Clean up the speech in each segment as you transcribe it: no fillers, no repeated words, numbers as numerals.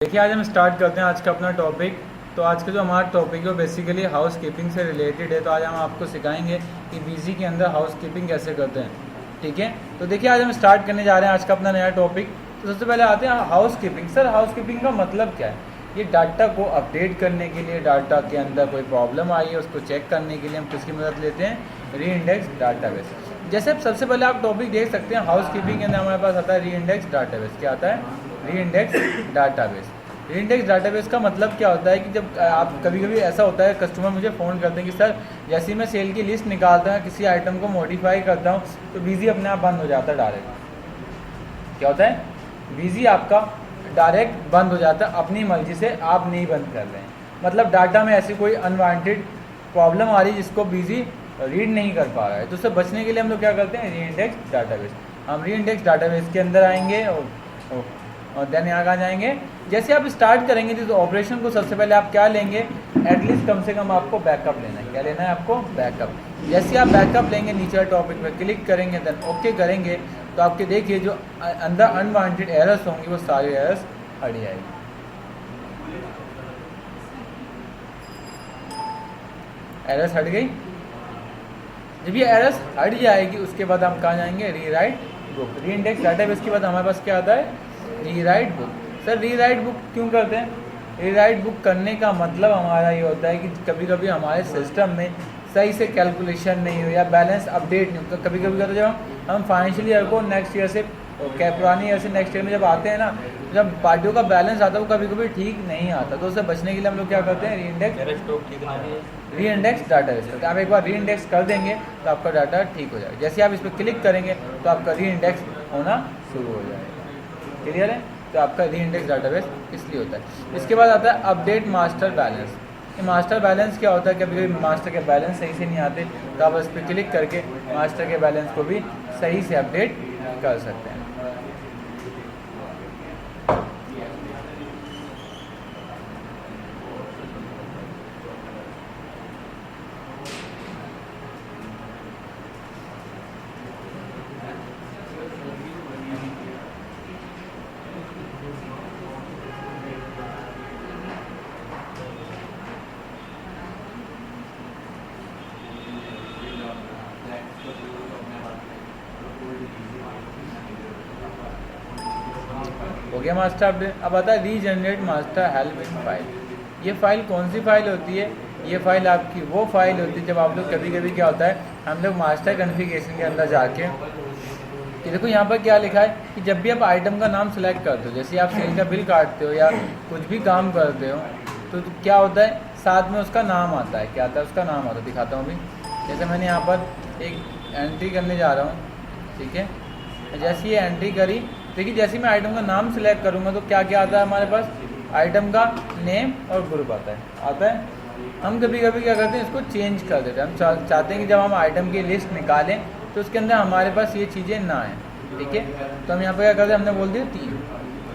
देखिए आज हम स्टार्ट करते हैं आज का अपना टॉपिक। तो आज का जो हमारा टॉपिक है वो बेसिकली हाउस कीपिंग से रिलेटेड है। तो आज हम आपको सिखाएंगे कि बीजी के अंदर हाउस कीपिंग कैसे करते हैं। ठीक है, तो देखिए आज हम स्टार्ट करने जा रहे हैं आज का अपना नया टॉपिक। तो सबसे पहले आते हैं house keeping. Sir house keeping का मतलब क्या है? ये डाटा को अपडेट करने के लिए, डाटा के अंदर कोई प्रॉब्लम आई है उसको चेक करने के लिए हम किसकी मदद लेते हैं? री इंडेक्स डाटाबेस। जैसे अब सबसे पहले आप टॉपिक देख सकते हैं हाउस कीपिंग के अंदर हमारे पास आता है री इंडेक्स डाटाबेस। क्या आता है? री इंडेक्स डाटाबेस। री इंडेक्स डाटाबेस का मतलब क्या होता है कि जब आप कभी कभी ऐसा होता है कस्टमर मुझे फ़ोन करते हैं कि सर जैसे ही मैं सेल की लिस्ट निकालता हूँ, किसी आइटम को मॉडिफाई करता हूँ तो बीजी अपने आप बंद हो जाता है डायरेक्ट। क्या होता है? बीजी आपका डायरेक्ट बंद हो जाता है, अपनी मर्जी से आप नहीं बंद कर रहे हैं। मतलब डाटा में ऐसी कोई अनवांटेड प्रॉब्लम आ रही है जिसको बीजी रीड नहीं कर पा रहा है। तो उससे बचने के लिए हम लोग क्या करते हैं? री इंडेक्स डाटाबेस। हम री इंडेक्स डाटाबेस के अंदर आएंगे और देन यहाँ आ जाएंगे। जैसे आप स्टार्ट करेंगे तो ऑपरेशन को सबसे पहले आप क्या लेंगे? एटलीस्ट कम से कम आपको बैकअप लेना है। क्या लेना है आपको? बैकअप। जैसे आप बैकअप लेंगे नीचे टॉपिक पे क्लिक करेंगे देन ओके करेंगे तो आपके देखिए जो अंदर अनवांटेड एरर्स होंगी वो सारी एरर्स हट जाएगी। एरर्स हट गई। जब ये एरर्स हट जाएगी उसके बाद हम कहाँ जाएंगे? Rewrite book. री इंडेक्स डाटाबेस के बाद हमारे पास क्या आता है? Rewrite book. Sir rewrite book क्यों करते हैं? रीराइट बुक करने का मतलब हमारा ये होता है कि कभी कभी हमारे सिस्टम में सही से कैलकुलेशन नहीं हो या बैलेंस अपडेट नहीं हो। कभी कभी कहते जब हम फाइनेंशियल ईयर को नेक्स्ट ईयर से पुरानी ईयर से नेक्स्ट ईयर में जब आते हैं ना, जब पार्टियों का बैलेंस आता है वो कभी कभी ठीक नहीं आता। तो उससे बचने के लिए हम लोग क्या करते हैं? री इंडेक्स डाटाबेस करते हैं। आप एक बार री इंडेक्स कर देंगे तो आपका डाटा ठीक हो जाएगा। जैसे आप इस पर क्लिक करेंगे तो आपका री इंडेक्स होना शुरू हो जाएगा। क्लियर है? तो आपका री इंडेक्स डाटाबेस इसलिए होता है। इसके बाद आता है अपडेट मास्टर बैलेंस। ये मास्टर बैलेंस क्या होता है? कभी कभी मास्टर के बैलेंस सही से नहीं आते तो आप इस पर क्लिक करके मास्टर के बैलेंस को भी सही से अपडेट कर सकते हैं। हो गया मास्टर अपडेट। अब आता है regenerate master help in file. ये फाइल कौन सी फाइल होती है? ये फाइल आपकी वो फाइल होती है जब आप लोग कभी कभी क्या होता है हम लोग मास्टर कॉन्फ़िगरेशन के अंदर जाके कि देखो यहाँ पर क्या लिखा है कि जब भी आप आइटम का नाम सेलेक्ट करते हो, जैसे आप सेल का बिल काटते हो या कुछ भी काम करते हो तो क्या होता है साथ में उसका नाम आता है। क्या आता है? उसका नाम आता है। दिखाता हूँ अभी। जैसे मैंने यहाँ पर एक एंट्री करने जा रहा हूँ, ठीक है। जैसे ये एंट्री करी, देखिए जैसे मैं आइटम का नाम सेलेक्ट करूँगा तो क्या क्या आता है हमारे पास? आइटम का नेम और ग्रुप आता है। हम कभी कभी क्या करते हैं इसको चेंज कर देते हैं। हम चाहते हैं कि जब हम आइटम की लिस्ट निकालें तो उसके अंदर हमारे पास ये चीज़ें ना आएँ, ठीक है। तो हम यहाँ पर क्या करते हैं? हमने बोल दिया 3,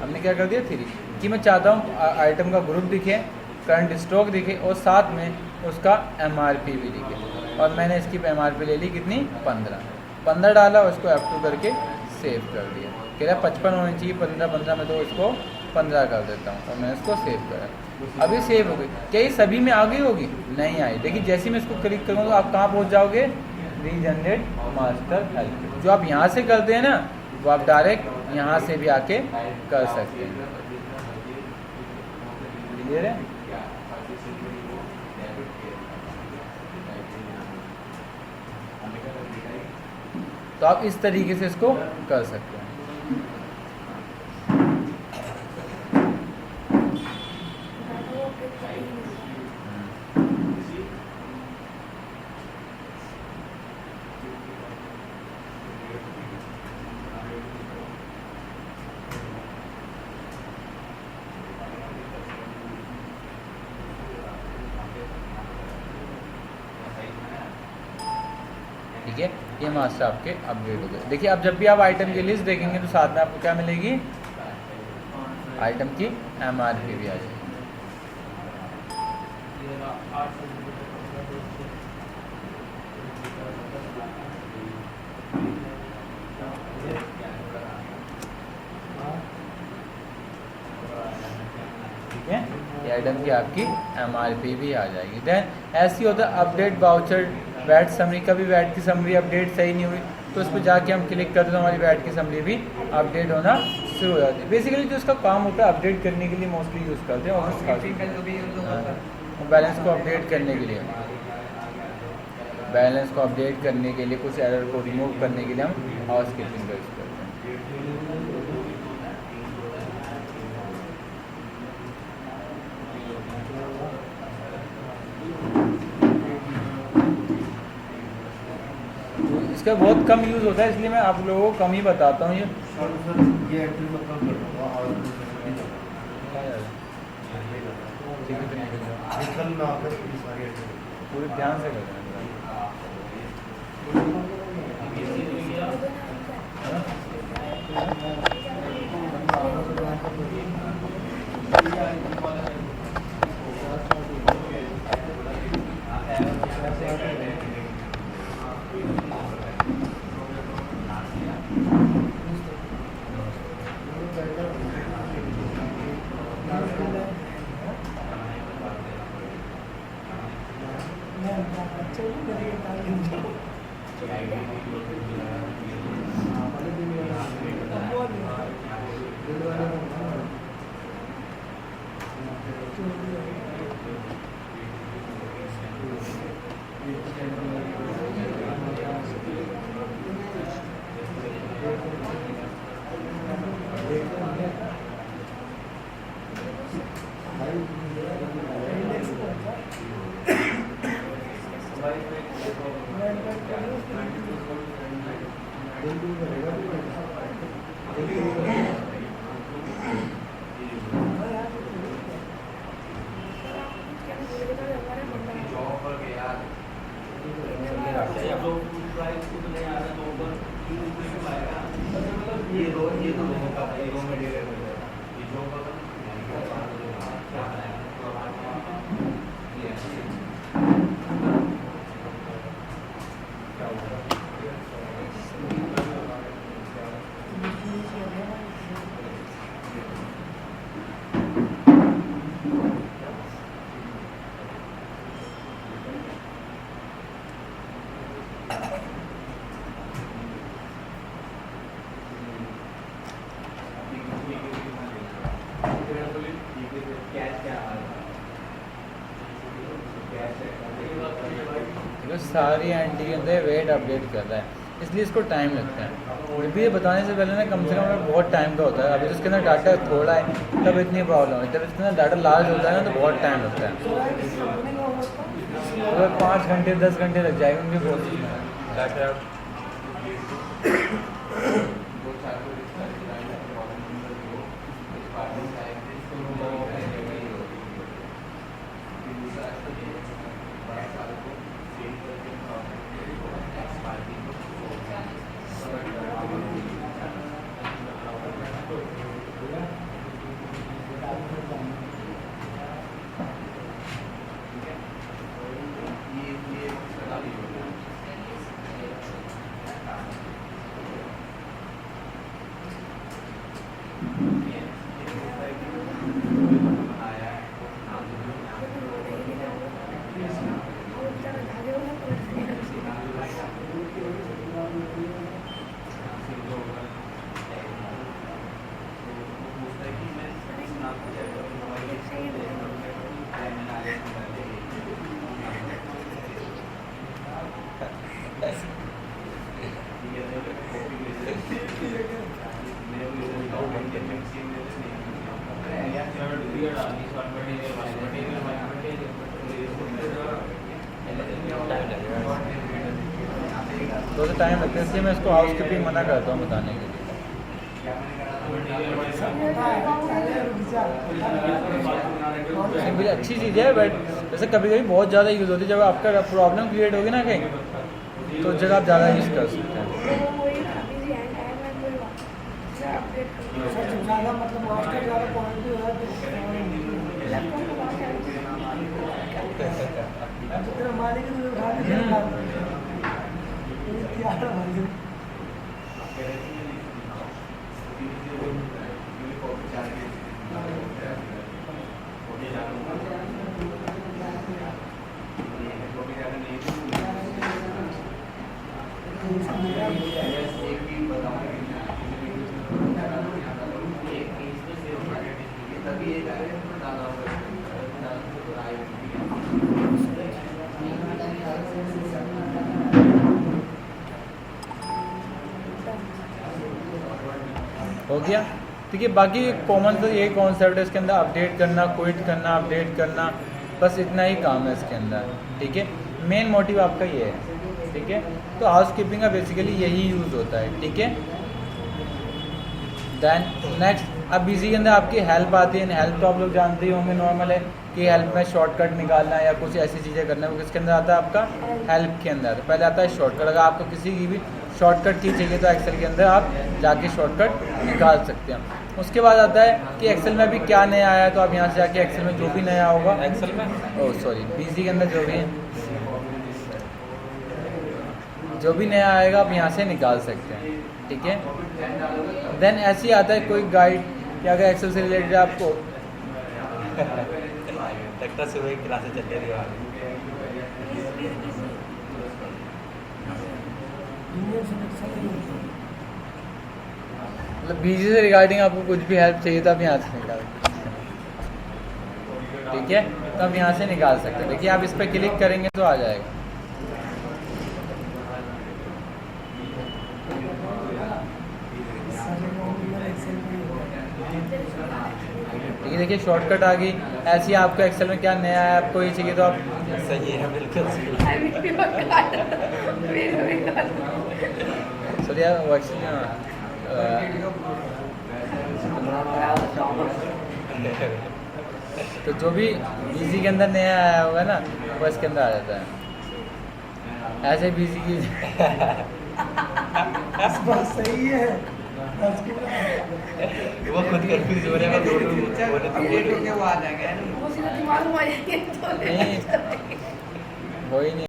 हमने क्या कर दिया 3 कि मैं चाहता हूँ आइटम का ग्रुप दिखे, करंट स्टॉक दिखे और साथ में उसका MRP भी दिखे। और मैंने इसकी MRP ले ली कितनी? 15 डाला, उसको F2 करके सेव कर दिया। कह रहा 55 होनी चाहिए, 15 में तो इसको 15 कर देता हूँ और मैंने इसको सेव करा। अभी सेव हो गई। क्या ये सभी में आ गई होगी? नहीं आई। देखिए जैसे मैं इसको क्लिक करूँगा तो आप कहाँ पहुँच जाओगे? Regenerate master help. जो आप यहाँ से करते हैं ना वो आप डायरेक्ट यहाँ से भी आके कर सकते हैं। क्लियर है? तो आप इस तरीके से इसको कर सकते हैं। ठीक है, ये मास्टर आपके अपडेट हो गए। देखिए अब जब भी आप आइटम की लिस्ट देखेंगे तो साथ में आपको क्या मिलेगी? आइटम की MRP भी आ जाएगी। ठीक है, ये आइटम की आपकी MRP भी आ जाएगी। देन ऐसी होता है अपडेट वाउचर वैट समरी, कभी वैट की समरी अपडेट सही नहीं हुई तो उस पर जाके हम क्लिक करते तो हमारी वैट की समरी भी अपडेट होना शुरू हो जाती है। बेसिकली जो उसका काम होता है अपडेट करने के लिए मोस्टली यूज़ करते हैं, और बैलेंस को अपडेट करने के लिए, बैलेंस को अपडेट करने के लिए, कुछ एरर को रिमूव करने के लिए हम हाउस कीपिंग का यूज़ करते हैं। इसका बहुत कम यूज़ होता है, इसलिए मैं आप लोगों को कम ही बताता हूँ। ये पूरे ध्यान से करना सारी एंटी के अंदर वेट अपडेट कर रहा है, इसलिए इसको टाइम लगता है। जब भी ये बताने से पहले ना कम से कम बहुत टाइम का होता है। अभी तो इसके अंदर डाटा थोड़ा है तब इतनी प्रॉब्लम है, जब इसके अंदर डाटा लार्ज होता है ना तो बहुत टाइम लगता है। अगर 5 घंटे 10 घंटे लग जाएंगे उनके प्रोसेस में डाटा। तो टाइम लगता है, इसलिए मैं इसको हाउस कीपिंग मना करता हूँ बताने के लिए। सिंपल अच्छी चीज़ है, बट जैसे कभी कभी बहुत ज़्यादा यूज़ होती है। जब आपका प्रॉब्लम क्रिएट होगी ना कहीं तो जगह आप ज़्यादा यूज़ कर सकते हैं। हो गया। ठीक है, बाकी कॉमन तो यही कॉन्सेप्ट है इसके अंदर, अपडेट करना, क्विट करना, अपडेट करना, बस इतना ही काम है इसके अंदर। ठीक है, मेन मोटिव आपका ये है। ठीक है, तो हाउस कीपिंग का बेसिकली यही यूज़ होता है। ठीक है, देन नेक्स्ट, अब बिजी के अंदर आपकी हेल्प आती है। हेल्प तो आप लोग जानते ही होंगे, नॉर्मल है कि हेल्प में शॉर्टकट निकालना या कुछ ऐसी चीज़ें करना है, वो किसके अंदर आता है आपका, हेल्प के अंदर। पहले आता है शॉर्टकट, अगर आपको किसी की भी शॉर्टकट की चाहिए तो एक्सेल के अंदर आप जाके शॉर्टकट निकाल सकते हैं। उसके बाद आता है कि एक्सेल में अभी क्या नया आया है, तो आप यहाँ से जाके एक्सेल में जो भी नया होगा, एक्सेल में ओह सॉरी बिजी के अंदर जो भी नया आएगा आप यहाँ से निकाल सकते हैं। ठीक है, देन ऐसे ही आता है कोई गाइड कि अगर एक्सेल से रिलेटेड आपको लगता है सुबह क्लासेस चल रही है। मतलब बीजी से रिगार्डिंग आपको कुछ भी हेल्प चाहिए तो आप यहाँ से निकाल सकते हैं। ठीक है, तो आप यहाँ से निकाल सकते हैं। देखिए आप इस पर क्लिक करेंगे तो आ जाएगा। ठीक है, देखिए शॉर्टकट आ गई। ऐसे ही आपको एक्सेल में क्या नया है, आपको ये चाहिए तो आप सही है, बिल्कुल सही है। सॉरी यार, वो एक्चुअली तो जो भी बिजी के अंदर नया आया होगा ना, वो इसके अंदर आ जाता है। ऐसे बिजी की सही है। वो खुद कंफ्यूज हो रहे हैं। नहीं, हो ही नहीं